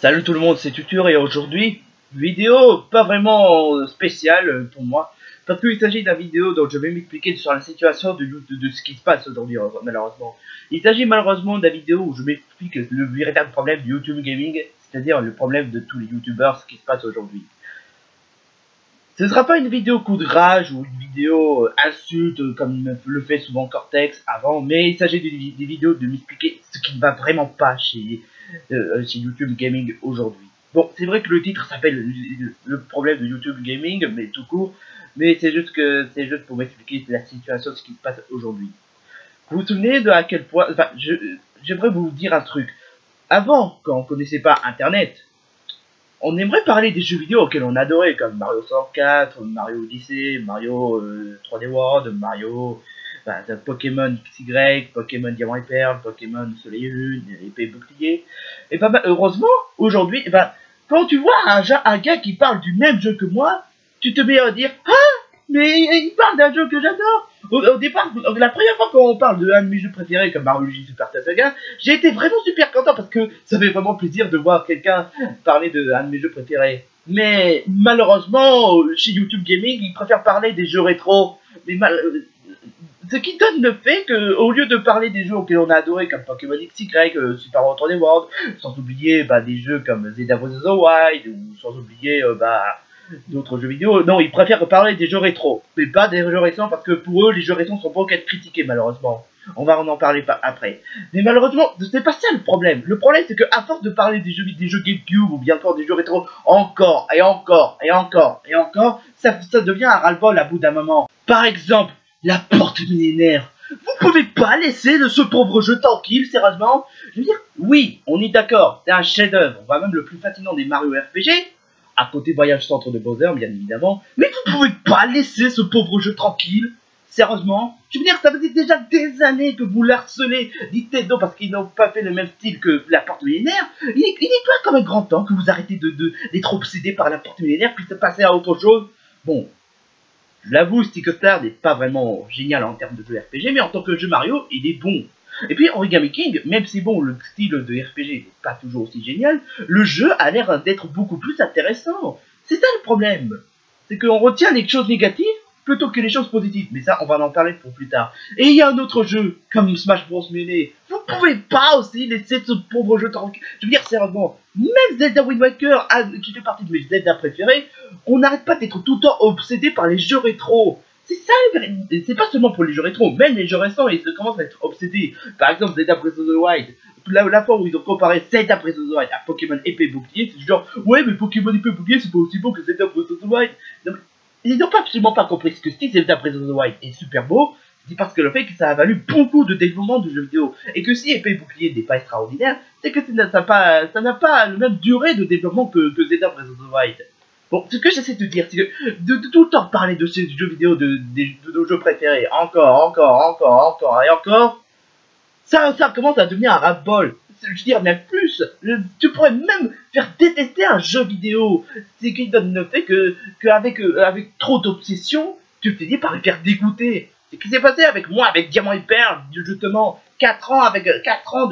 Salut tout le monde, c'est Tutur et aujourd'hui, vidéo pas vraiment spéciale pour moi, parce qu'il s'agit d'une vidéo dont je vais m'expliquer sur la situation de ce qui se passe aujourd'hui malheureusement. Il s'agit malheureusement d'une vidéo où je m'explique le véritable problème du YouTube Gaming, c'est-à-dire le problème de tous les YouTubers, ce qui se passe aujourd'hui. Ce ne sera pas une vidéo coup de rage ou une vidéo insulte comme le fait souvent Cortex avant, mais il s'agit des vidéos de m'expliquer ce qui ne va vraiment pas chez YouTube Gaming aujourd'hui. Bon, c'est vrai que le titre s'appelle le problème de YouTube Gaming, mais tout court, mais c'est juste pour m'expliquer la situation, ce qui se passe aujourd'hui. Vous vous souvenez de à quel point, enfin, j'aimerais vous dire un truc. Avant, quand on connaissait pas Internet, on aimerait parler des jeux vidéo auxquels on adorait, comme Mario 64, Mario Odyssey, Mario 3D World, Mario, Pokémon XY, Pokémon Diamant et Perle, Pokémon Soleil et Lune, Épée et Bouclier. Et heureusement, aujourd'hui, quand tu vois un gars qui parle du même jeu que moi, tu te mets à dire « Ah, mais il parle d'un jeu que j'adore !» Au départ, la première fois qu'on parle d'un de mes jeux préférés comme Mario Luigi Super Saga, j'ai été vraiment super content parce que ça fait vraiment plaisir de voir quelqu'un parler d'un de mes jeux préférés. Mais malheureusement, chez YouTube Gaming, ils préfèrent parler des jeux rétro. Mais ce qui donne le fait qu'au lieu de parler des jeux auxquels on a adoré comme Pokémon XY, Super Mario 3D World, sans oublier des jeux comme Zelda Breath of the Wild, ou sans oublier d'autres jeux vidéo, non, ils préfèrent parler des jeux rétro, mais pas des jeux récents parce que pour eux, les jeux récents sont pas qu'à être critiqués malheureusement. On va en parler après. Mais malheureusement, c'est pas ça le problème. Le problème, c'est qu'à force de parler des jeux GameCube ou bien encore des jeux rétro, encore et encore et encore et encore, ça devient un ras-le-bol à bout d'un moment. Par exemple, la porte millénaire. Vous pouvez pas laisser ce pauvre jeu tranquille, sérieusement? Je veux dire, oui, on est d'accord, c'est un chef-d'œuvre, on va même le plus fascinant des Mario RPG, à côté Voyage Centre de Bowser, bien évidemment, mais vous pouvez pas laisser ce pauvre jeu tranquille, sérieusement? Je veux dire, ça faisait déjà des années que vous l'harcelez Nintendo parce qu'ils n'ont pas fait le même style que la porte millénaire. Il est pas comme un grand temps que vous arrêtez d'être obsédé par la porte millénaire puis de passer à autre chose. Bon, je l'avoue, Sticker n'est pas vraiment génial en termes de jeu RPG, mais en tant que jeu Mario, il est bon. Et puis Origami King, même si bon, le style de RPG n'est pas toujours aussi génial, le jeu a l'air d'être beaucoup plus intéressant. C'est ça le problème. C'est qu'on retient les choses négatives plutôt que les choses positives. Mais ça, on va en parler pour plus tard. Et il y a un autre jeu, comme Smash Bros Melee. Vous pouvez pas aussi laisser ce pauvre jeu tranquille. Je veux dire, sérieusement, même Zelda Wind Waker, qui fait partie de mes Zelda préférés, on n'arrête pas d'être tout le temps obsédé par les jeux rétro. C'est ça, c'est pas seulement pour les jeux rétro, même les jeux récents, ils commencent à être obsédés. Par exemple, Zelda Breath of the Wild. La fois où ils ont comparé Zelda Breath of the Wild à Pokémon Épée et Bouclier, c'est genre, ouais, mais Pokémon Épée et Bouclier, c'est pas aussi beau que Zelda Breath of the Wild. Donc, ils n'ont absolument pas compris ce que si Zelda Breath of the Wild est super beau, c'est parce que le fait que ça a valu beaucoup de développement de jeux vidéo. Et que si Épée et Bouclier n'est pas extraordinaire, c'est que ça n'a pas la même durée de développement que Zelda Breath of the Wild. Bon, ce que j'essaie de dire, c'est que de tout le temps parler de ces jeux vidéo, de nos jeux préférés, encore et encore, ça commence à devenir un ras-bol. Je veux dire, même plus, tu pourrais même faire détester un jeu vidéo. C'est qui donne le fait avec trop d'obsession, tu finis par les faire dégoûter. C'est ce qui s'est passé avec moi, avec Diamant et Perle, justement. 4 ans, avec 4 ans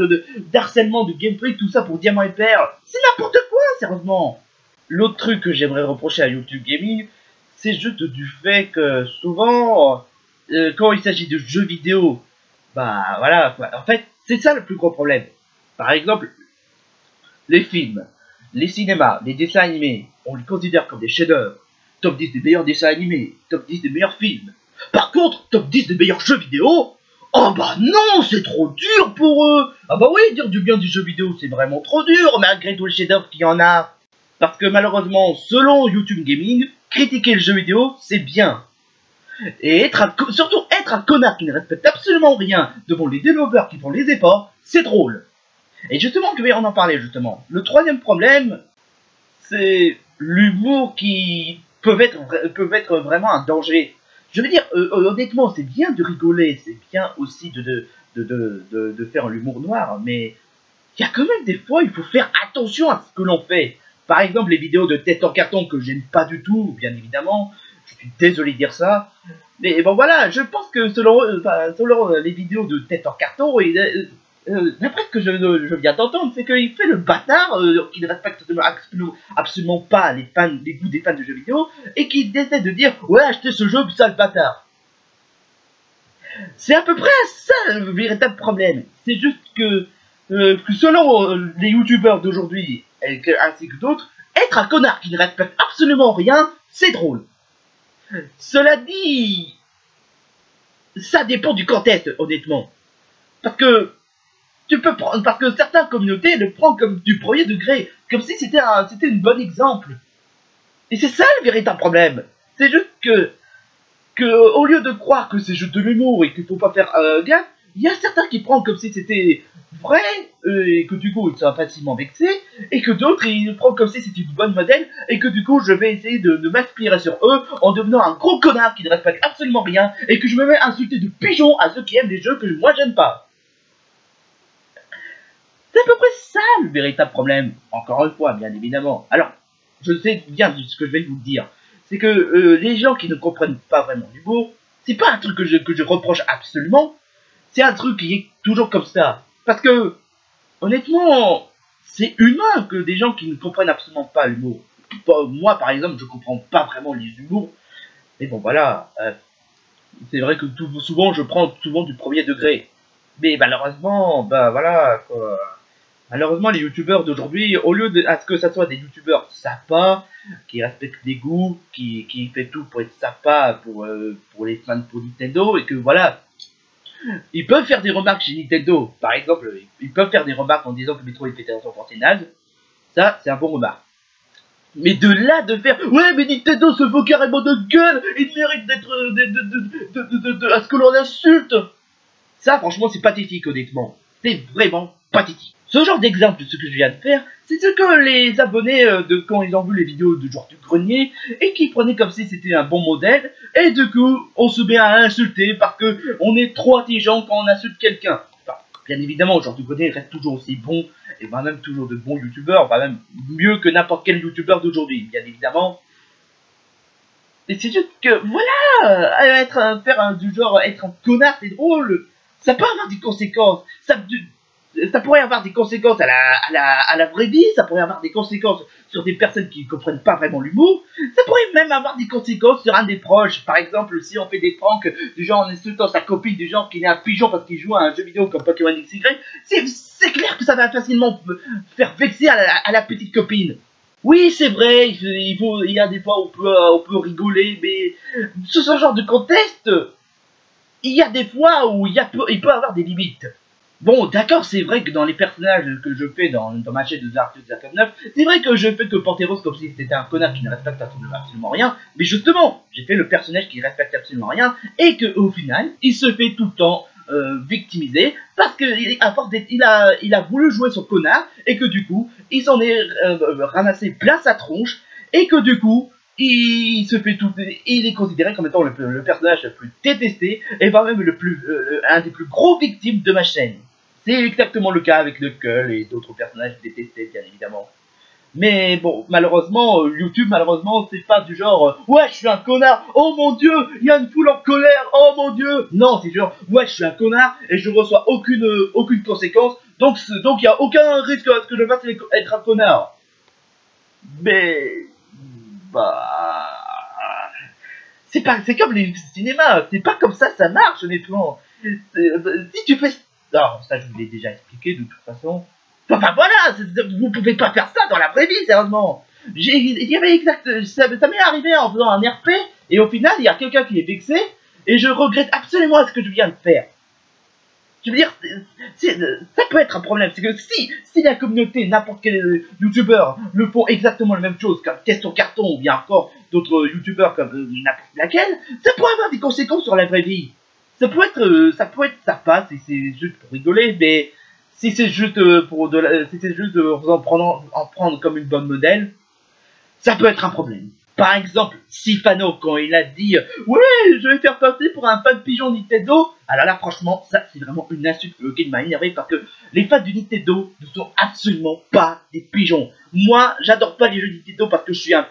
d'harcèlement de gameplay, tout ça pour Diamant et Perle. C'est n'importe quoi, sérieusement. L'autre truc que j'aimerais reprocher à YouTube Gaming, c'est juste du fait que souvent, quand il s'agit de jeux vidéo, voilà, en fait, c'est ça le plus gros problème. Par exemple, les films, les cinémas, les dessins animés, on les considère comme des chefs-d'œuvre. Top 10 des meilleurs dessins animés, top 10 des meilleurs films. Par contre, top 10 des meilleurs jeux vidéo, oh non, c'est trop dur pour eux. Ah oui, dire du bien du jeu vidéo, c'est vraiment trop dur, malgré tout le chef-d'œuvre qu'il y en a. Parce que malheureusement, selon YouTube Gaming, critiquer le jeu vidéo, c'est bien. Et surtout être un connard qui ne respecte absolument rien devant les développeurs qui font les efforts, c'est drôle. Et justement, je vais en parler justement. Le troisième problème, c'est l'humour qui peut être vraiment un danger. Je veux dire, honnêtement, c'est bien de rigoler, c'est bien aussi de faire l'humour noir, mais il y a quand même des fois, il faut faire attention à ce que l'on fait. Par exemple, les vidéos de tête en carton que j'aime pas du tout, bien évidemment. Je suis désolé de dire ça. Mais bon, voilà, je pense que selon les vidéos de tête en carton, d'après ce que je viens d'entendre, c'est qu'il fait le bâtard, qui ne respecte absolument pas les goûts des fans de jeux vidéo, et qui essaie de dire ouais, achetez ce jeu, sale bâtard. C'est à peu près ça le véritable problème. C'est juste que selon les youtubeurs d'aujourd'hui, ainsi que d'autres, être un connard qui ne respecte absolument rien, c'est drôle. Cela dit, ça dépend du contexte, honnêtement. Parce que parce que certaines communautés le prennent comme du premier degré, comme si c'était un bon exemple. Et c'est ça le véritable problème. C'est juste que au lieu de croire que c'est juste de l'humour et qu'il faut pas faire gaffe, il y a certains qui prennent comme si c'était vrai, et que du coup ils sont facilement vexés, et que d'autres ils prennent comme si c'était une bonne modèle, et que du coup je vais essayer de m'inspirer sur eux en devenant un gros connard qui ne respecte absolument rien, et que je me mets à insulter de pigeons à ceux qui aiment des jeux que moi j'aime pas. C'est à peu près ça le véritable problème, encore une fois, bien évidemment. Alors, je sais bien ce que je vais vous dire. C'est que les gens qui ne comprennent pas vraiment l'humour, c'est pas un truc que je reproche absolument, c'est un truc qui est toujours comme ça. Parce que, honnêtement, c'est humain que des gens qui ne comprennent absolument pas l'humour. Moi, par exemple, je comprends pas vraiment les humours. Mais bon, voilà, c'est vrai que souvent, je prends souvent du premier degré. Mais malheureusement, bah voilà, quoi. Malheureusement, les youtubeurs d'aujourd'hui, au lieu à ce que ça soit des youtubeurs sympas, qui respectent les goûts, qui fait tout pour être sympa pour les fans pour Nintendo, et que voilà, ils peuvent faire des remarques chez Nintendo. Par exemple, ils peuvent faire des remarques en disant que Metroid Fédération Force est naze. Ça, c'est un bon remarque. Mais de là de faire ouais, mais Nintendo se vaut carrément de gueule, il mérite d'être à ce que l'on insulte. Ça, franchement, c'est pathétique, honnêtement. C'est vraiment pathétique. Ce genre d'exemple de ce que je viens de faire, c'est ce que les abonnés, quand ils ont vu les vidéos de Joueur du Grenier, et qui prenaient comme si c'était un bon modèle, et du coup, on se met à insulter parce que on est trop intelligent quand on insulte quelqu'un. Enfin, bien évidemment, Joueur du Grenier reste toujours aussi bon, et va même toujours de bons youtubeurs, va même mieux que n'importe quel youtubeur d'aujourd'hui, bien évidemment. Et c'est juste que, voilà, du genre, être un connard, c'est drôle. Ça peut avoir des conséquences. Ça pourrait avoir des conséquences à la vraie vie, ça pourrait avoir des conséquences sur des personnes qui ne comprennent pas vraiment l'humour, ça pourrait même avoir des conséquences sur un des proches. Par exemple, si on fait des pranks du genre en insultant sa copine, du genre qu'il est un pigeon parce qu'il joue à un jeu vidéo comme Pokémon XY, c'est clair que ça va facilement faire vexer à la petite copine. Oui, c'est vrai, il y a des fois où on peut rigoler, mais ce genre de contexte, il y a des fois où il peut avoir des limites. Bon, d'accord, c'est vrai que dans les personnages que je fais dans ma chaîne de Zark 9, c'est vrai que je fais que Panteros comme si c'était un connard qui ne respecte absolument rien, mais justement, j'ai fait le personnage qui respecte absolument rien, et que au final, il se fait tout le temps victimiser, parce que à force il a voulu jouer son connard, et que du coup, il s'en est ramassé plein sa tronche, et que du coup, il se fait tout, il est considéré comme étant le personnage le plus détesté, et voire même un des plus gros victimes de ma chaîne. C'est exactement le cas avec Knuckles et d'autres personnages détestés, bien évidemment. Mais bon, malheureusement, YouTube, malheureusement, c'est pas du genre ouais, je suis un connard, oh mon dieu, il y a une foule en colère, oh mon dieu. Non, c'est genre ouais, je suis un connard et je reçois aucune conséquence, donc il y a aucun risque à ce que je fasse être un connard. Mais bah, c'est comme les cinémas, c'est pas comme ça marche, honnêtement. Si tu fais, alors ça je vous l'ai déjà expliqué de toute façon. Enfin voilà, vous pouvez pas faire ça dans la vraie vie, sérieusement. Il y avait ça m'est arrivé en faisant un RP, et au final il y a quelqu'un qui est vexé, et je regrette absolument ce que je viens de faire. Je veux dire, ça peut être un problème. C'est que si la communauté, n'importe quel youtubeur, le font exactement la même chose, comme Question Carton ou bien encore d'autres youtubeurs comme n'importe laquelle, ça pourrait avoir des conséquences sur la vraie vie. Ça passe et c'est juste pour rigoler, mais si c'est juste si c'est juste en prendre comme une bonne modèle, ça peut être un problème. Par exemple, Sifano, quand il a dit « Ouais, je vais faire passer pour un fan pigeon Nintendo », alors là, franchement, ça, c'est vraiment une insulte qui m'a énervé parce que les fans du Nintendo ne sont absolument pas des pigeons. Moi, j'adore pas les jeux Nintendo parce que je suis un...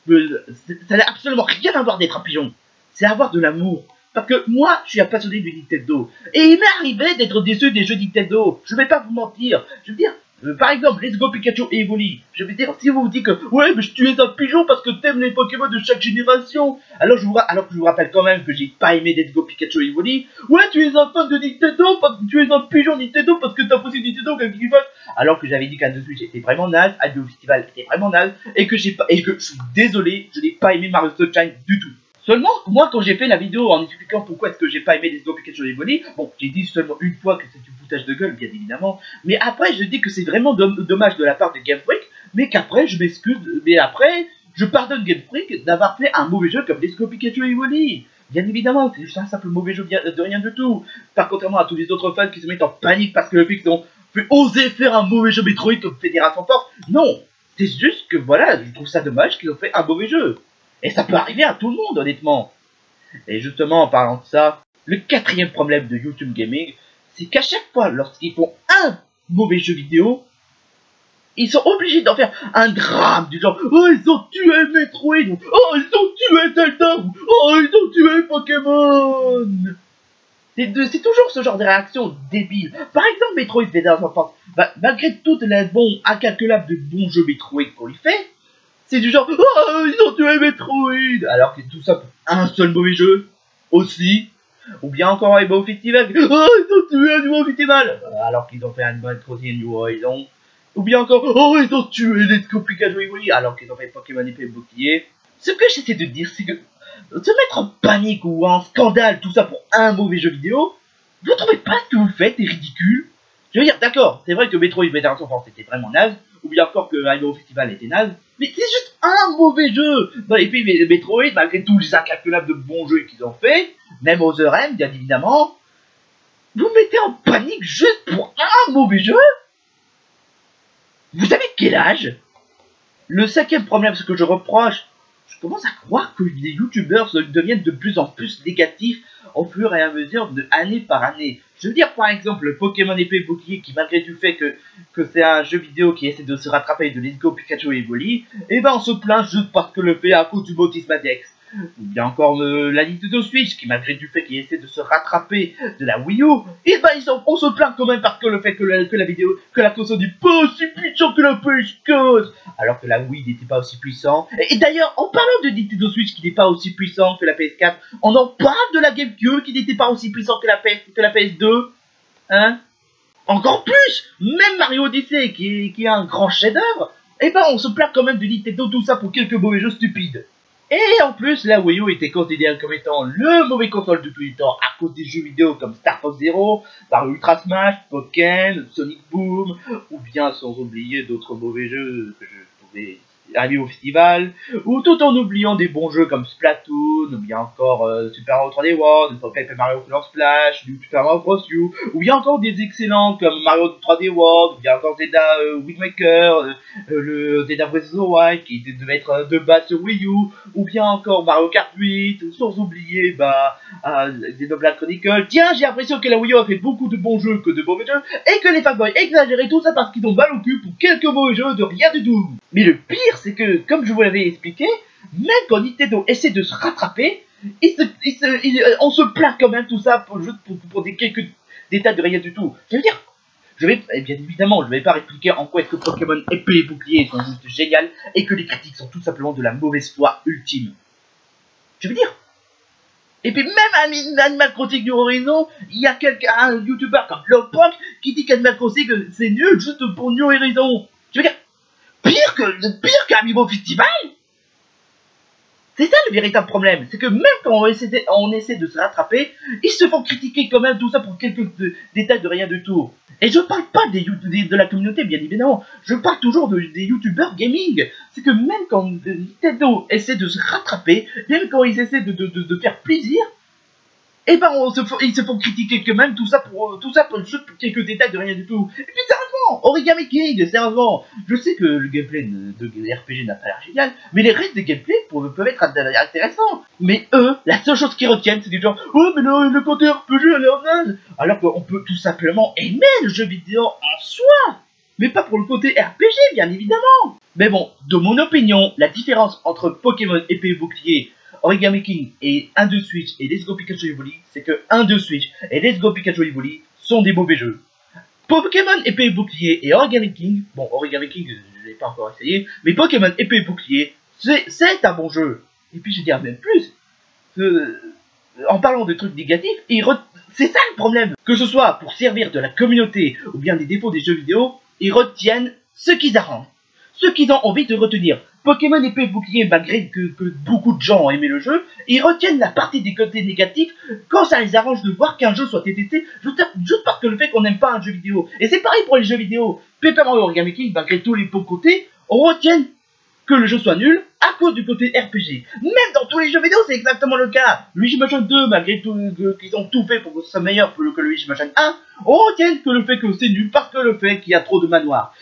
ça n'a absolument rien à voir d'être un pigeon. C'est avoir de l'amour. Parce que moi, je suis un passionné du Nintendo. Et il m'est arrivé d'être déçu des jeux Nintendo. Je vais pas vous mentir. Je veux dire, par exemple, Let's Go Pikachu et Evoli. Je veux dire, si vous vous dites que ouais, mais tu es un pigeon parce que t'aimes les Pokémon de chaque génération. Alors que je vous rappelle quand même que j'ai pas aimé Let's Go Pikachu et Evoli. Ouais, tu es un fan de Nintendo parce que tu es un pigeon Nintendo parce que t'as posé Nintendo comme qui passe. Alors que j'avais dit qu'un dessus j'étais vraiment naze, Halo Festival était vraiment naze et que je suis désolé, je n'ai pas aimé Mario Sunshine du tout. Seulement, moi, quand j'ai fait la vidéo en expliquant pourquoi est-ce que j'ai pas aimé Let's Go Pikachu et Evoli, bon, j'ai dit seulement une fois que c'est du foutage de gueule, bien évidemment, mais après, je dis que c'est vraiment dommage de la part de Game Freak, mais qu'après, je m'excuse, mais après, je pardonne Game Freak d'avoir fait un mauvais jeu comme Let's Go Pikachu et Evoli. Bien évidemment, c'est juste un simple mauvais jeu de rien du tout. Par contrairement à tous les autres fans qui se mettent en panique parce que le fait qu'ils ont fait oser faire un mauvais jeu Metroid comme Fédération Force, non, c'est juste que voilà, je trouve ça dommage qu'ils ont fait un mauvais jeu. Et ça peut arriver à tout le monde, honnêtement. Et justement, en parlant de ça, le quatrième problème de YouTube Gaming, c'est qu'à chaque fois, lorsqu'ils font un mauvais jeu vidéo, ils sont obligés d'en faire un drame, du genre « Oh, ils ont tué Metroid » ou « Oh, ils ont tué Zelda » ou « Oh, ils ont tué Pokémon ». C'est toujours ce genre de réaction débile. Par exemple, Metroid Fédération Force, malgré toute la incalculable de bons jeux Metroid qu'on lui fait, c'est du genre, oh, ils ont tué Metroid, alors que tout ça pour un seul mauvais jeu, aussi. Ou bien encore Rainbow Festival, oh, ils ont tué Animal Festival, alors qu'ils ont fait Animal Crossing New Horizons. Ou bien encore, oh, ils ont tué Let's Go Pikachu et Evoli, alors qu'ils ont fait Pokémon épée bouclier. Ce que j'essaie de dire, c'est que se mettre en panique ou en scandale, tout ça pour un mauvais jeu vidéo, vous trouvez pas ce que vous faites est ridicule? Je veux dire, d'accord, c'est vrai que Metroid Fédération Force était vraiment naze, ou bien encore que Halo Festival était naze, mais c'est juste un mauvais jeu. Et puis Metroid, malgré tous les incalculables de bons jeux qu'ils ont fait, même Other M, bien évidemment, vous mettez en panique juste pour un mauvais jeu? Vous avez quel âge? Le cinquième problème, ce que je reproche, je commence à croire que les youtubeurs deviennent de plus en plus négatifs au fur et à mesure de année par année. Je veux dire par exemple le Pokémon épée bouclier qui malgré du fait que c'est un jeu vidéo qui essaie de se rattraper de Let's Go Pikachu et Evoli, et ben on se plaint juste parce que le fait à cause du Motisme Dex. Ou bien encore la Nintendo Switch qui malgré du fait qu'il essaie de se rattraper de la Wii U, et ben on se plaint quand même parce que le fait que la console n'est pas aussi puissante que la PS4, alors que la Wii n'était pas aussi puissant. Et d'ailleurs, en parlant de Nintendo Switch qui n'est pas aussi puissant que la PS4, on en parle de la GameCube qui n'était pas aussi puissant que la PS2, hein. Encore plus, même Mario Odyssey qui est un grand chef-d'œuvre, et ben on se plaint quand même de Nintendo, tout ça pour quelques mauvais jeux stupides. Et en plus, la Wii U était considérée comme étant le mauvais console de tous les temps à cause des jeux vidéo comme Star Fox Zero, Mario Ultra Smash, Pokken, Sonic Boom, ou bien sans oublier d'autres mauvais jeux que je pouvais arriver au festival, ou tout en oubliant des bons jeux comme Splatoon, ou bien encore Super Mario 3D World, Paper Mario Color Splash, Super Mario Bros. U, ou bien encore des excellents comme Mario 3D World, ou bien encore Zelda Wind Waker, le Zelda Breath of the Wild qui devait être de base sur Wii U, ou bien encore Mario Kart 8, sans oublier Xenoblade Chronicle. Tiens, j'ai l'impression que la Wii U a fait beaucoup de bons jeux que de mauvais jeux, et que les fanboys exagéraient tout ça parce qu'ils ont mal au cul pour quelques mauvais jeux de rien du tout. Mais le pire, c'est que, comme je vous l'avais expliqué, même quand Nintendo essaie de se rattraper, on se plaint quand même tout ça pour quelques détails de rien du tout. Je veux dire, bien évidemment, je vais pas expliquer en quoi est-ce que Pokémon épée et bouclier sont juste géniales et que les critiques sont tout simplement de la mauvaise foi ultime. Je veux dire. Et puis même Animal Crossing New Horizons, il y a un youtubeur comme Lowpunk qui dit qu'Animal Crossing c'est nul juste pour New Horizons. Je veux dire, pire qu'Amiibo Festival. C'est ça le véritable problème, c'est que même quand on essaie de se rattraper, ils se font critiquer quand même, tout ça pour quelques détails de rien du tout. Et je parle pas de la communauté, bien évidemment, je parle toujours des youtubeurs gaming. C'est que même quand Nintendo essaie de se rattraper, même quand ils essaient de faire plaisir, et ben ils se font critiquer quand même, tout ça pour juste pour quelques détails de rien du tout. Et puis sérieusement, Origami King, sérieusement, je sais que le gameplay de RPG n'a pas l'air génial, mais les restes des gameplays peuvent être intéressants. Mais eux, la seule chose qu'ils retiennent, c'est du genre, oh mais le côté RPG a l'air naze, alors qu'on peut tout simplement aimer le jeu vidéo en soi, mais pas pour le côté RPG, bien évidemment. Mais bon, de mon opinion, la différence entre Pokémon épée et bouclier Origami King et 1-2 Switch et Let's Go Pikachu Evoli, c'est que 1-2 Switch et Let's Go Pikachu Evoli sont des mauvais jeux. Pokémon Épée et Bouclier et Origami King, bon Origami King je l'ai pas encore essayé, mais Pokémon Épée et Bouclier, c'est un bon jeu. Et puis je vais dire même plus, en parlant de trucs négatifs, c'est ça le problème. Que ce soit pour servir de la communauté ou bien des défauts des jeux vidéo, ils retiennent ce qu'ils arrangent. Ce qu'ils ont envie de retenir. Pokémon Épée et Bouclier, malgré que beaucoup de gens ont aimé le jeu, ils retiennent la partie des côtés négatifs quand ça les arrange de voir qu'un jeu soit détesté juste parce que le fait qu'on n'aime pas un jeu vidéo. Et c'est pareil pour les jeux vidéo. Paper Mario Origami King, malgré tous les bons côtés, on retient que le jeu soit nul à cause du côté RPG. Même dans tous les jeux vidéo, c'est exactement le cas. Luigi Mansion 2, malgré tout qu'ils ont tout fait pour que ce soit meilleur que Luigi Mansion 1, on retient que le fait que c'est nul parce que le fait qu'il y a trop de manoirs.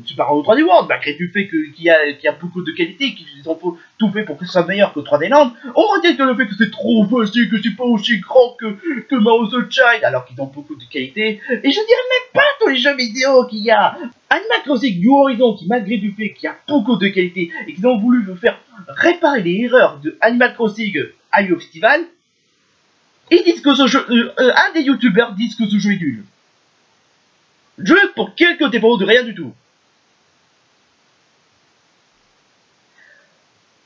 Super Mario 3D World, malgré du fait qu'il y a beaucoup de qualité, qu'ils ont tout fait pour que ce soit meilleur que 3D Land, on retient que le fait que c'est trop facile, que c'est pas aussi grand que Mario Sunshine, alors qu'ils ont beaucoup de qualité. Et je dirais même pas tous les jeux vidéo qu'il y a. Animal Crossing New Horizons, qui malgré du fait qu'il y a beaucoup de qualité et qu'ils ont voulu faire réparer les erreurs de Animal Crossing à Yo Festival, ils disent que ce jeu, un des youtubeurs disent que ce jeu est nul. Jeu pour quelques défauts de rien du tout.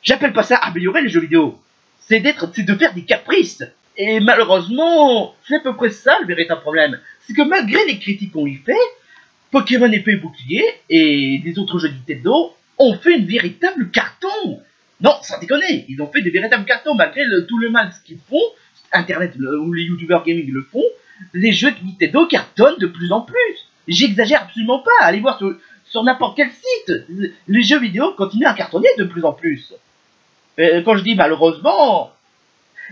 J'appelle pas ça améliorer les jeux vidéo. C'est de faire des caprices. Et malheureusement, c'est à peu près ça le véritable problème. C'est que malgré les critiques qu'on y fait, Pokémon Épée et Bouclier et les autres jeux Nintendo ont fait une véritable carton. Non, sans déconner, ils ont fait des véritables cartons malgré tout le mal qu'ils font. Internet ou les youtubeurs gaming le font. Les jeux Nintendo cartonnent de plus en plus. J'exagère absolument pas. Allez voir sur n'importe quel site. Les jeux vidéo continuent à cartonner de plus en plus. Quand je dis malheureusement,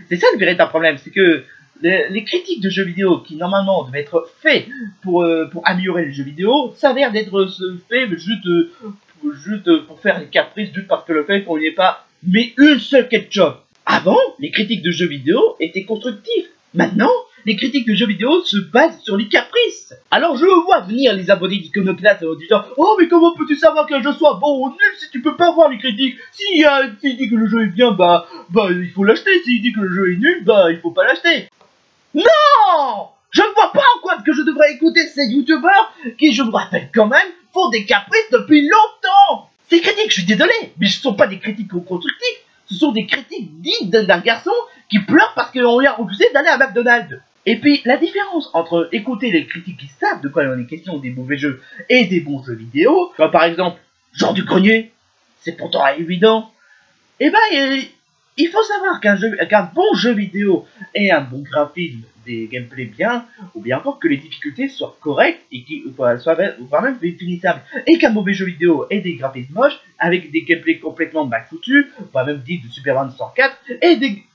c'est ça le véritable problème, c'est que les critiques de jeux vidéo qui normalement devaient être faits pour améliorer les jeux vidéo s'avèrent d'être faits juste pour faire les caprices, juste parce que le fait qu'on n'y ait pas mais une seule ketchup. Avant, les critiques de jeux vidéo étaient constructives. Maintenant, les critiques de jeux vidéo se basent sur les caprices. Alors je vois venir les abonnés d'Iconoclast en disant « Oh mais comment peux-tu savoir qu'un jeu soit bon ou nul si tu peux pas voir les critiques? S'il dit que le jeu est bien, bah il faut l'acheter. S'il dit que le jeu est nul, bah il faut pas l'acheter. » Non! Je ne vois pas en quoi que je devrais écouter ces youtubeurs qui, je vous rappelle quand même, font des caprices depuis longtemps. Ces critiques, je suis désolé, mais ce ne sont pas des critiques constructives. Ce sont des critiques dignes d'un garçon qui pleure parce qu'on lui a refusé d'aller à McDonald's. Et puis, la différence entre écouter les critiques qui savent de quoi il en est question des mauvais jeux et des bons jeux vidéo, comme par exemple, Jean du Grenier, c'est pourtant évident, et ben, il faut savoir qu'un bon jeu vidéo ait un bon graphisme, des gameplays bien, ou bien encore que les difficultés soient correctes et soient même finissables. Et qu'un mauvais jeu vidéo ait des graphismes moches, avec des gameplays complètement mal foutus, pas même dit de Superman 104,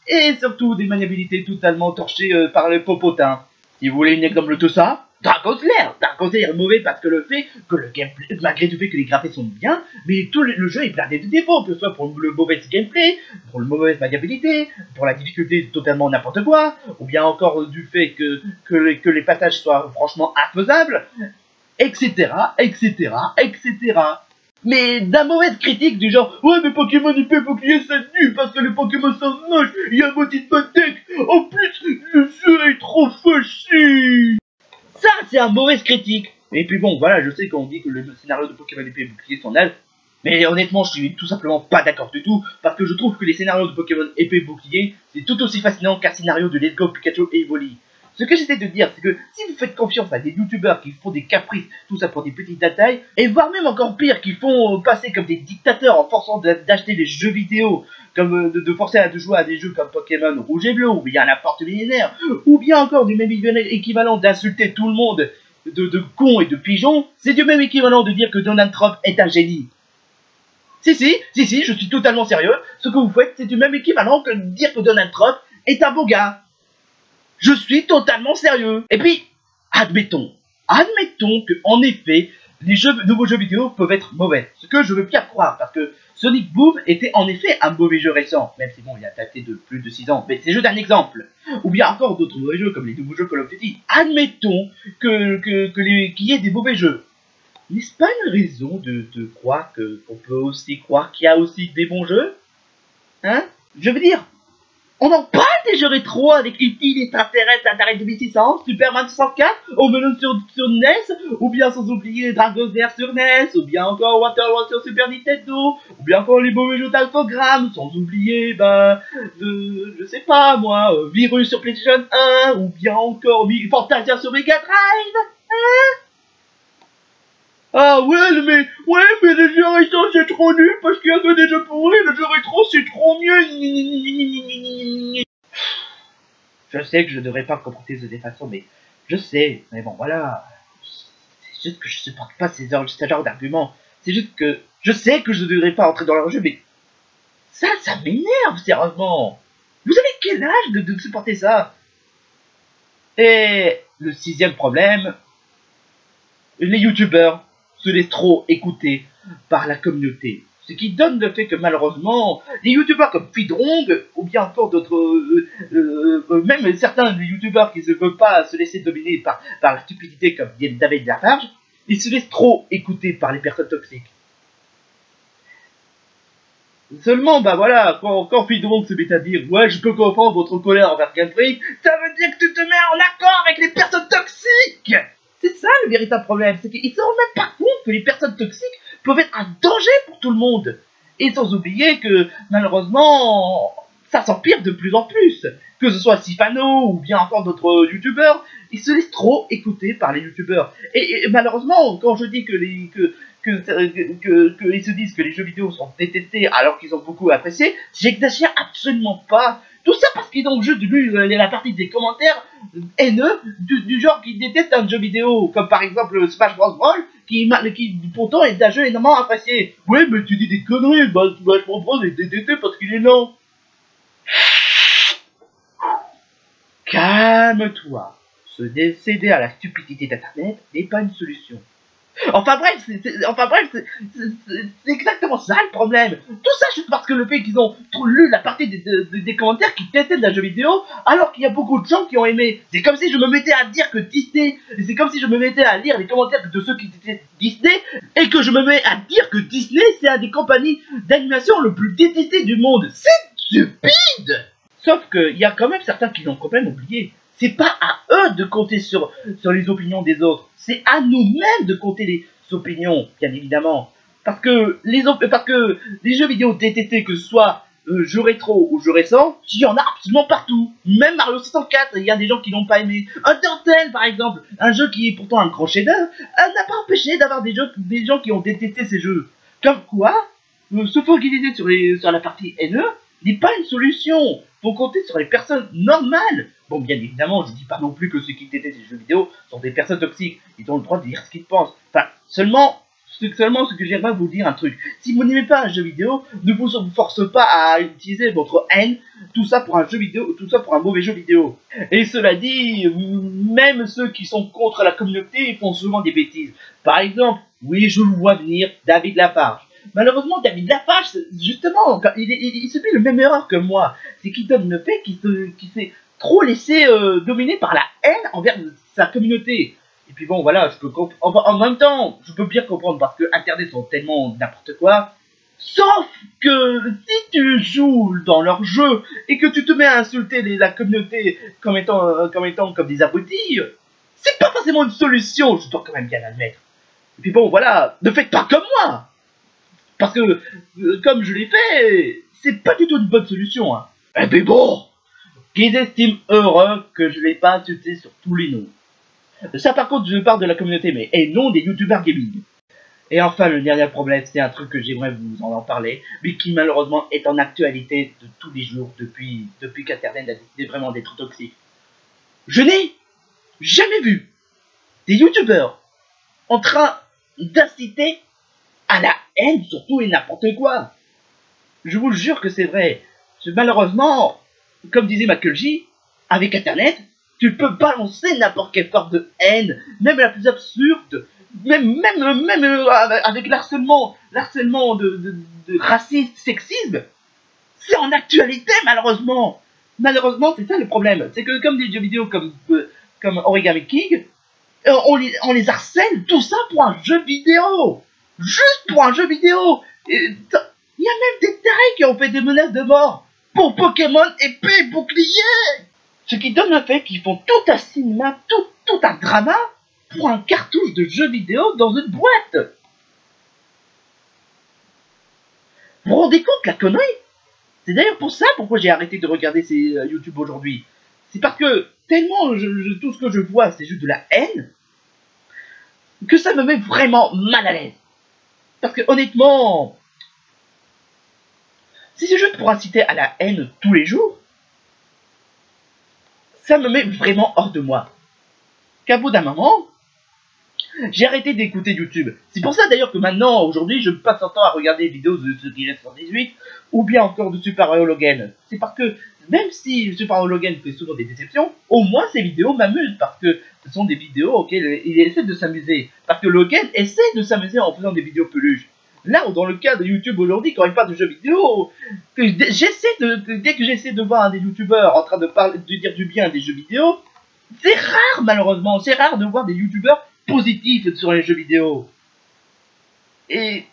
et surtout des maniabilités totalement torchées par les popotins. Si vous voulez un exemple de ça, Dragon Slayer est mauvais parce que le fait que le gameplay, malgré le fait que les graphismes sont bien, mais tout le jeu est blindé de défauts, que ce soit pour le mauvais gameplay, pour le mauvaise maniabilité, pour la difficulté totalement n'importe quoi, ou bien encore du fait que les passages soient franchement infaisables, etc., etc., etc. Mais d'un mauvaise critique du genre « Ouais mais Pokémon Épée et Bouclier c'est nul parce que les Pokémon sont moches, il y a un maudit deck, en plus le jeu est trop facile !» Ça, c'est un mauvaise critique. Et puis bon, voilà, je sais qu'on dit que le scénario de Pokémon Épée et Bouclier sont nazes, mais honnêtement, je suis tout simplement pas d'accord du tout, parce que je trouve que les scénarios de Pokémon Épée et Bouclier, c'est tout aussi fascinant qu'un scénario de Let's Go Pikachu Evoli. Ce que j'essaie de dire, c'est que si vous faites confiance à des youtubeurs qui font des caprices, tout ça pour des petites détails, et voire même encore pire, qui font passer comme des dictateurs en forçant d'acheter des jeux vidéo, comme de forcer à jouer à des jeux comme Pokémon Rouge et Bleu, ou bien la Porte Millénaire, ou bien encore du même équivalent d'insulter tout le monde de cons et de pigeons, c'est du même équivalent de dire que Donald Trump est un génie. Si, je suis totalement sérieux, ce que vous faites, c'est du même équivalent que de dire que Donald Trump est un beau gars. Je suis totalement sérieux. Et puis, admettons que, en effet, les nouveaux jeux vidéo peuvent être mauvais. Ce que je veux bien croire, parce que Sonic Boom était en effet un mauvais jeu récent, même si bon, il a daté de plus de 6 ans, mais c'est juste un exemple. Ou bien encore d'autres mauvais jeux, comme les nouveaux jeux Call of Duty. Admettons qu'il y ait des mauvais jeux. N'est-ce pas une raison de croire qu'on peut aussi croire qu'il y a aussi des bons jeux? Hein? Je veux dire, On en parle des jeux rétro avec E.T. l'extraterrestre, Atari 2600, Superman 64, Overlord sur NES, ou bien sans oublier Dragon's Lair sur NES, ou bien encore Waterworld sur Super Nintendo, ou bien encore les beaux jeux d'Infogrames, sans oublier, je sais pas moi, Virus sur PlayStation 1, ou bien encore Fantasia sur Mega Drive, hein? Ah ouais, mais les jeux rétro c'est trop nul parce qu'il y a que des jeux pourris, les jeux rétro c'est trop mieux. Je sais que je devrais pas comporter de cette façon, mais je sais, mais bon voilà. C'est juste que je supporte pas ce genre d'arguments. C'est juste que je sais que je devrais pas entrer dans leur jeu, mais ça m'énerve sérieusement. Vous avez quel âge de supporter ça? Et le 6e problème, les youtubeurs se laissent trop écouter par la communauté. Ce qui donne le fait que malheureusement, les youtubeurs comme Fidrong, ou bien encore d'autres, même certains youtubeurs qui ne veulent pas se laisser dominer par la stupidité comme David Lafarge, ils se laissent trop écouter par les personnes toxiques. Seulement, voilà, quand Fidrong se met à dire « Ouais, je peux comprendre votre colère envers Game Freak », ça veut dire que tu te mets en accord avec les personnes toxiques. C'est ça le véritable problème, c'est qu'ils ne se rendent même pas compte que les personnes toxiques peuvent être un danger pour tout le monde. Et sans oublier que, malheureusement, ça s'empire de plus en plus. Que ce soit Sifano ou bien encore d'autres youtubeurs, ils se laissent trop écouter par les youtubeurs. Et malheureusement, quand je dis qu'ils se disent que les jeux vidéo sont détestés alors qu'ils ont beaucoup apprécié, j'exagère absolument pas. Tout ça parce qu'ils ont juste lu la partie des commentaires haineux du genre qui détestent un jeu vidéo, comme par exemple Smash Bros. Brawl, qui pourtant est un jeu énormément apprécié. Ouais, mais tu dis des conneries, Smash Bros. Brawl est détesté parce qu'il est lent. Calme-toi. Se décéder à la stupidité d'internet n'est pas une solution. Enfin bref, c'est exactement ça le problème. Tout ça juste parce que le fait qu'ils ont lu la partie des commentaires qui détestent la jeu vidéo, alors qu'il y a beaucoup de gens qui ont aimé. C'est comme si je me mettais à dire que Disney, c'est comme si je me mettais à lire les commentaires de ceux qui détestent Disney, et que je me mets à dire que Disney c'est une des compagnies d'animation le plus détestées du monde. C'est stupide. Sauf qu'il y a quand même certains qui l'ont complètement oublié. C'est pas à eux de compter sur les opinions des autres. C'est à nous-mêmes de compter les opinions, bien évidemment. Parce que les jeux vidéo détestés, que ce soit jeux rétro ou jeux récents, il y en a absolument partout. Même Mario 64, il y a des gens qui l'ont pas aimé. Undertale, par exemple, un jeu qui est pourtant un grand chef-d'œuvre, n'a pas empêché d'avoir des gens qui ont détesté ces jeux. Comme quoi, se focaliser sur la partie haineux n'est pas une solution. Faut compter sur les personnes normales. Bon, bien évidemment, je dis pas non plus que ceux qui détestent les jeux vidéo sont des personnes toxiques. Ils ont le droit de dire ce qu'ils pensent. Enfin, seulement ce que j'aimerais vous dire un truc. Si vous n'aimez pas un jeu vidéo, ne vous force pas à utiliser votre haine, tout ça pour un jeu vidéo, tout ça pour un mauvais jeu vidéo. Et cela dit, même ceux qui sont contre la communauté font souvent des bêtises. Par exemple, oui, je le vois venir, David Lafarge. Malheureusement, David Lafarge, justement, il se fait la même erreur que moi. C'est qu'il donne le fait qu'il s'est trop laissé dominer par la haine envers sa communauté. Et puis bon, voilà, en même temps, je peux bien comprendre parce que Internet sont tellement n'importe quoi. Sauf que si tu joues dans leur jeu et que tu te mets à insulter la communauté comme étant comme des abrutis, c'est pas forcément une solution, je dois quand même bien l'admettre. Et puis bon, voilà, ne faites pas comme moi. Parce que, comme je l'ai fait, c'est pas du tout une bonne solution. Hein. Et puis bon, qu'ils estiment heureux que je l'ai pas insulté sur tous les noms. Ça par contre, je parle de la communauté, mais et non des youtubeurs gaming. Et enfin, le dernier problème, c'est un truc que j'aimerais vous en parler, mais qui malheureusement est en actualité de tous les jours, depuis qu'Internet a décidé vraiment d'être toxique. Je n'ai jamais vu des youtubeurs en train d'inciter à la haine sur tout et n'importe quoi. Je vous jure que c'est vrai. Malheureusement, comme disait Maculji, avec Internet, tu peux balancer n'importe quelle forme de haine, même la plus absurde, même avec l'harcèlement de racisme, sexisme. C'est en actualité, malheureusement. Malheureusement, c'est ça le problème. C'est que comme des jeux vidéo comme Origami King, on les harcèle, tout ça pour un jeu vidéo. Juste pour un jeu vidéo. Il y a même des tarés qui ont fait des menaces de mort. pour Pokémon épée et bouclier. Ce qui donne le fait qu'ils font tout un cinéma, tout un drama pour un cartouche de jeu vidéo dans une boîte. Vous vous rendez compte la connerie? C'est d'ailleurs pour ça pourquoi j'ai arrêté de regarder ces YouTube aujourd'hui. C'est parce que tellement tout ce que je vois c'est juste de la haine que ça me met vraiment mal à l'aise. Parce que honnêtement, si c'est juste pour inciter à la haine tous les jours, ça me met vraiment hors de moi. Qu'à bout d'un moment, j'ai arrêté d'écouter YouTube. C'est pour ça d'ailleurs que maintenant, aujourd'hui, je passe un temps à regarder des vidéos de Secret 118 ou bien encore de Super Hologen. C'est parce que même si Super Hologen fait souvent des déceptions, au moins ces vidéos m'amusent parce que ce sont des vidéos auxquelles il essaie de s'amuser. Parce que Logan essaie de s'amuser en faisant des vidéos peluches. Là, dans le cas de YouTube aujourd'hui, quand il parle de jeux vidéo, dès que j'essaie de voir des youtubeurs en train de dire du bien des jeux vidéo, c'est rare malheureusement, c'est rare de voir des youtubeurs positifs sur les jeux vidéo. Et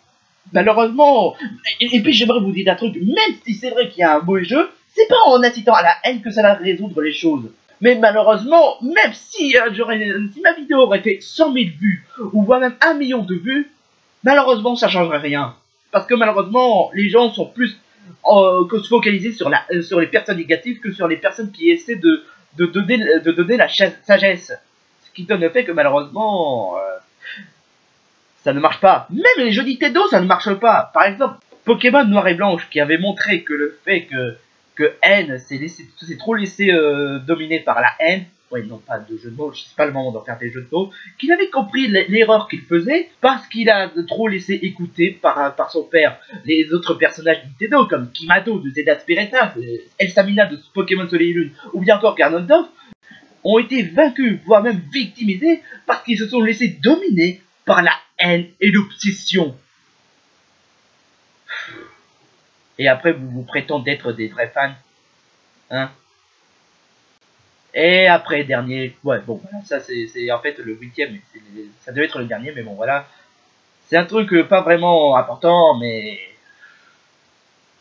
malheureusement, et puis j'aimerais vous dire un truc, même si c'est vrai qu'il y a un mauvais jeu, c'est pas en incitant à la haine que ça va résoudre les choses. Mais malheureusement, même si, si ma vidéo aurait fait 100 000 vues, ou voire même 1 million de vues, malheureusement ça changerait rien. Parce que malheureusement, les gens sont plus focalisés sur les personnes négatives que sur les personnes qui essaient de donner la sagesse. Ce qui donne le fait que malheureusement, ça ne marche pas. Même les jeux Nintendo, ça ne marche pas. Par exemple, Pokémon Noir et Blanche, qui avait montré que le fait que N s'est trop laissé dominer par la haine, ouais, non pas de jeu de mots, c'est pas le moment d'en faire des jeux de mots, qu'il avait compris l'erreur qu'il faisait parce qu'il a trop laissé écouter par son père les autres personnages Nintendo comme Kimato de Zelda Spirita, Elsamina de Pokémon Soleil et Lune ou bien encore Ganondorf ont été vaincus, voire même victimisés parce qu'ils se sont laissés dominer par la haine et l'obsession. Et après vous prétendez être des vrais fans, hein? Et après, dernier, ouais, bon, voilà, ça c'est en fait le 8ème, ça devait être le dernier, mais bon, voilà. C'est un truc pas vraiment important, mais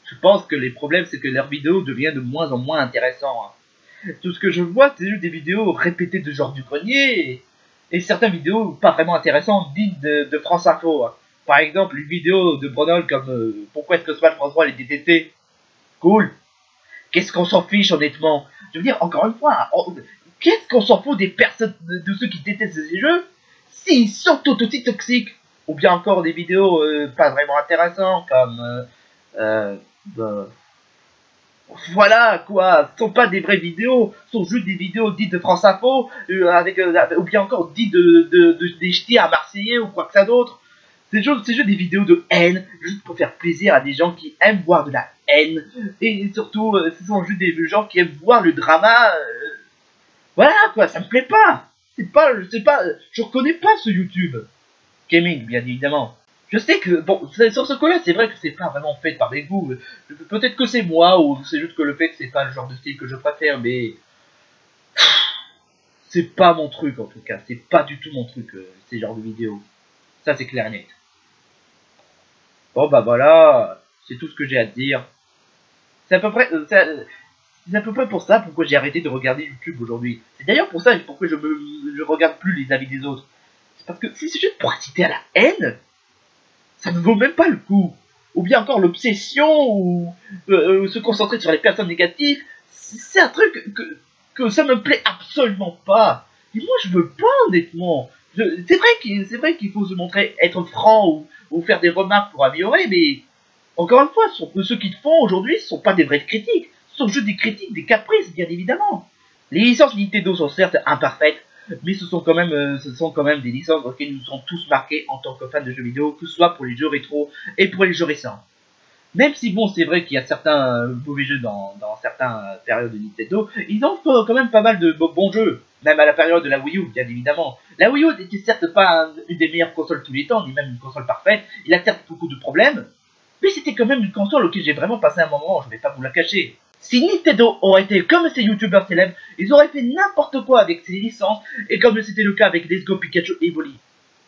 je pense que les problèmes, c'est que leurs vidéos deviennent de moins en moins intéressantes. Hein. Tout ce que je vois, c'est juste des vidéos répétées de genre du grenier, et certaines vidéos pas vraiment intéressantes, dites de France Info. Hein. Par exemple, une vidéo de Brunel comme pourquoi est-ce que Smash Bros 3 est détesté. Cool. Qu'est-ce qu'on s'en fiche honnêtement? Je veux dire, encore une fois, qu'est-ce qu'on s'en fout des personnes, de ceux qui détestent ces jeux, s'ils sont tout aussi toxiques? Ou bien encore des vidéos pas vraiment intéressantes, comme... voilà, quoi, ce sont pas des vraies vidéos, ce sont juste des vidéos dites de France Info, ou bien encore dites des ch'tis à Marseillais, ou quoi que ça d'autre. C'est juste des vidéos de haine, juste pour faire plaisir à des gens qui aiment voir de la haine. Et surtout, ce sont juste des gens qui aiment voir le drama. Voilà quoi, ça me plaît pas. Je reconnais pas ce YouTube. Gaming, bien évidemment. Je sais que, bon, sur ce coup-là, c'est vrai que c'est pas vraiment fait par des goûts. Peut-être que c'est moi, ou c'est juste que le fait que c'est pas le genre de style que je préfère, mais... C'est pas mon truc en tout cas, c'est pas du tout mon truc, ces genres de vidéos. Ça c'est clair et net. Bon bah voilà, c'est tout ce que j'ai à te dire. C'est à peu près pour ça pourquoi j'ai arrêté de regarder YouTube aujourd'hui. C'est d'ailleurs pour ça pourquoi je regarde plus les avis des autres. C'est parce que si c'est juste pour inciter à la haine, ça ne vaut même pas le coup. Ou bien encore l'obsession ou se concentrer sur les personnes négatives, c'est un truc que ça me plaît absolument pas. Et moi je veux pas honnêtement. C'est vrai qu'il faut se montrer être franc ou faire des remarques pour améliorer, mais encore une fois, ceux qui le font aujourd'hui ne sont pas des vraies critiques, ce sont juste des critiques, des caprices, bien évidemment. Les licences Nintendo sont certes imparfaites, mais ce sont quand même des licences dans lesquelles nous sommes tous marqués en tant que fans de jeux vidéo, que ce soit pour les jeux rétro et pour les jeux récents. Même si bon, c'est vrai qu'il y a certains mauvais jeux dans certaines périodes de Nintendo, ils ont quand même pas mal de bons jeux, même à la période de la Wii U, bien évidemment. La Wii U n'était certes pas une des meilleures consoles de tous les temps, ni même une console parfaite, il a certes beaucoup de problèmes, mais c'était quand même une console auquel j'ai vraiment passé un moment, je vais pas vous la cacher. Si Nintendo aurait été comme ces youtubeurs célèbres, ils auraient fait n'importe quoi avec ces licences, et comme c'était le cas avec Let's Go Pikachu et Evoli.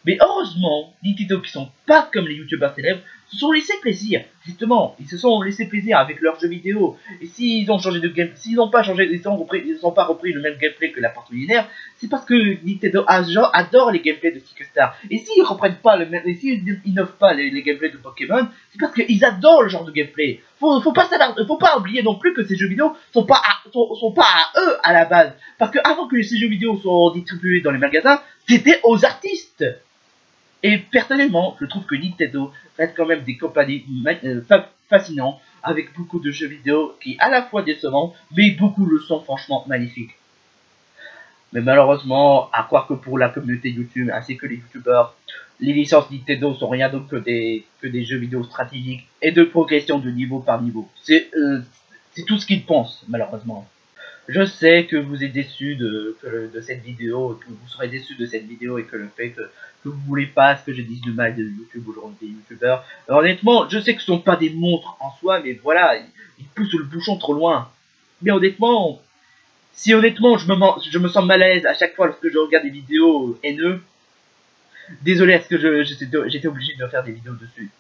Mais heureusement, Nintendo qui sont pas comme les youtubeurs célèbres, se sont laissés plaisir. Justement, ils se sont laissés plaisir avec leurs jeux vidéo. Et s'ils ont changé de game, s'ils n'ont pas changé, ils n'ont pas repris le même gameplay que la porte linéaire, c'est parce que Nintendo adore les gameplays de Sticker Star. Et s'ils reprennent pas le même, et s'ils innovent pas les gameplays de Pokémon, c'est parce qu'ils adorent le genre de gameplay. Faut pas oublier non plus que ces jeux vidéo sont pas à eux à la base. Parce que avant que ces jeux vidéo soient distribués dans les magasins, c'était aux artistes. Et personnellement, je trouve que Nintendo reste quand même des compagnies fascinantes, avec beaucoup de jeux vidéo qui à la fois décevants, mais beaucoup le sont franchement magnifiques. Mais malheureusement, à croire que pour la communauté YouTube ainsi que les youtubeurs, les licences Nintendo sont rien d'autre que des jeux vidéo stratégiques et de progression de niveau par niveau. C'est tout ce qu'ils pensent, malheureusement. Je sais que vous êtes déçus de cette vidéo, que vous serez déçus de cette vidéo et que le fait que vous voulez pas ce que je dise de mal de YouTube aujourd'hui des youtubeurs. Honnêtement, je sais que ce sont pas des monstres en soi, mais voilà, ils poussent le bouchon trop loin. Mais honnêtement, si honnêtement je me sens mal à l'aise à chaque fois lorsque je regarde des vidéos haineux, désolé à ce que j'étais obligé de faire des vidéos dessus.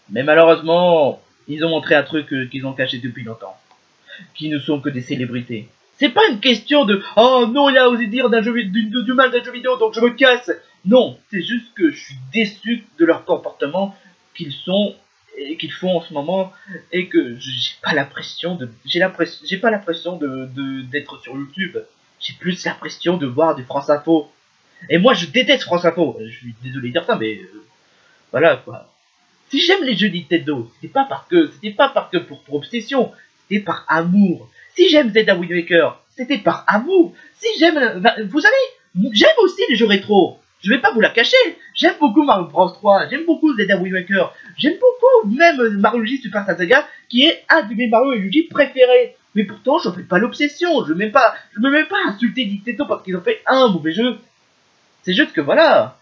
Mais malheureusement, ils ont montré un truc qu'ils ont caché depuis longtemps, qui ne sont que des célébrités. C'est pas une question de « Oh non, il a osé dire du mal d'un jeu vidéo, donc je me casse !» Non, c'est juste que je suis déçu de leur comportement qu'ils font en ce moment, et que j'ai pas l'impression d'être sur YouTube. J'ai plus l'impression de voir du France Info. Et moi, je déteste France Info. Je suis désolé de dire ça, mais voilà quoi. Si j'aime les jeux Nintendo, c'était pas parce que pour obsession, c'était par amour. Si j'aime Zelda Wind Waker, c'était par amour. Si j'aime, vous savez, j'aime aussi les jeux rétro. Je vais pas vous la cacher. J'aime beaucoup Mario Bros 3, j'aime beaucoup Zelda Wind Waker, j'aime beaucoup même Mario Luigi Super Saga, qui est un de mes Mario et Luigi préférés. Mais pourtant, je fais pas l'obsession. Je me mets pas à insulter Nintendo parce qu'ils ont fait un mauvais jeu. C'est juste que voilà,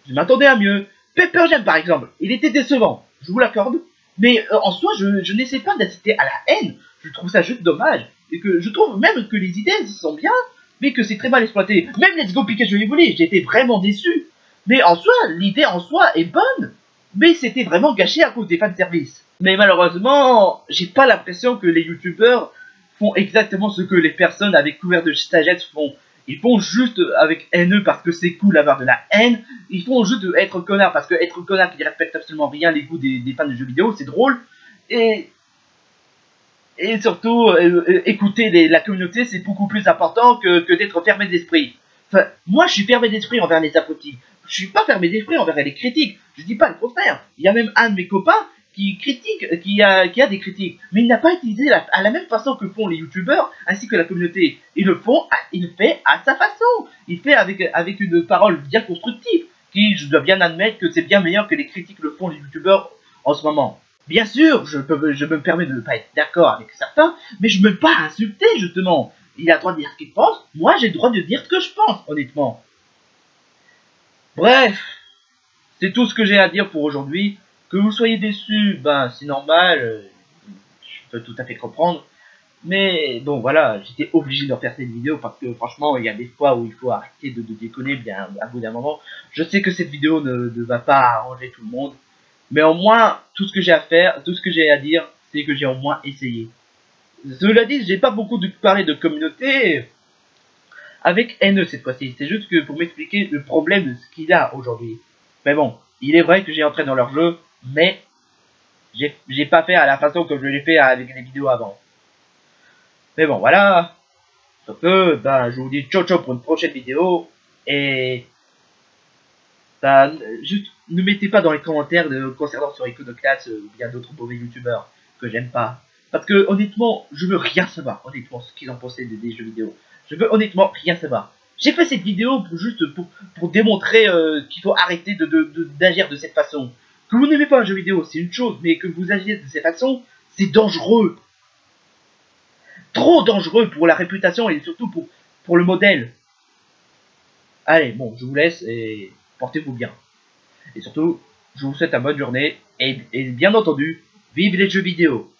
je m'attendais à mieux. Pepper Jam par exemple, il était décevant, je vous l'accorde, mais en soi je n'essaie pas d'inciter à la haine, je trouve ça juste dommage, et que je trouve même que les idées sont bien, mais que c'est très mal exploité. Même Let's Go Pikachu Evoli, j'ai été vraiment déçu, mais en soi, l'idée en soi est bonne, mais c'était vraiment gâché à cause des fanservice. Mais malheureusement, j'ai pas l'impression que les youtubeurs font exactement ce que les personnes avec couvert de sagesse font. Ils font juste avec haineux parce que c'est cool d'avoir de la haine. Ils font juste être connard parce que être connard qui respecte absolument rien les goûts des fans de jeux vidéo, c'est drôle. Et surtout, écouter la communauté, c'est beaucoup plus important que d'être fermé d'esprit. Enfin, moi, je suis fermé d'esprit envers les abrutis. Je suis pas fermé d'esprit envers les critiques. Je dis pas le contraire. Il y a même un de mes copains qui critique, qui a des critiques, mais il n'a pas utilisé à la même façon que font les youtubeurs ainsi que la communauté. Il le fait à sa façon. Il fait avec une parole bien constructive, qui, je dois bien admettre que c'est bien meilleur que les critiques le font les youtubeurs en ce moment. Bien sûr, je me permets de ne pas être d'accord avec certains, mais je me pas à insulter justement. Il a le droit de dire ce qu'il pense, moi j'ai le droit de dire ce que je pense, honnêtement. Bref, c'est tout ce que j'ai à dire pour aujourd'hui. Que vous soyez déçus, ben c'est normal, je peux tout à fait comprendre. Mais bon voilà, j'étais obligé de refaire cette vidéo parce que franchement, il y a des fois où il faut arrêter de déconner bien à bout d'un moment. Je sais que cette vidéo ne va pas arranger tout le monde. Mais au moins, tout ce que j'ai à faire, tout ce que j'ai à dire, c'est que j'ai au moins essayé. Cela dit, j'ai pas beaucoup parlé de communauté avec NE cette fois-ci. C'est juste que pour m'expliquer le problème de ce qu'il a aujourd'hui. Mais bon, il est vrai que j'ai entré dans leur jeu, mais j'ai pas fait à la façon que je l'ai fait avec les vidéos avant. Mais bon, voilà. Sur ce, ben, je vous dis ciao ciao pour une prochaine vidéo. Et ben, juste ne mettez pas dans les commentaires concernant sur Iconoclast ou bien d'autres mauvais youtubeurs que j'aime pas. Parce que honnêtement, je veux rien savoir, honnêtement, ce qu'ils ont pensé des jeux vidéo. Je veux honnêtement rien savoir. J'ai fait cette vidéo pour démontrer qu'il faut arrêter d'agir de cette façon. Que vous n'aimez pas un jeu vidéo, c'est une chose, mais que vous agissez de cette façon, c'est dangereux. Trop dangereux pour la réputation et surtout pour le modèle. Allez, bon, je vous laisse et portez-vous bien. Et surtout, je vous souhaite une bonne journée et bien entendu, vive les jeux vidéo.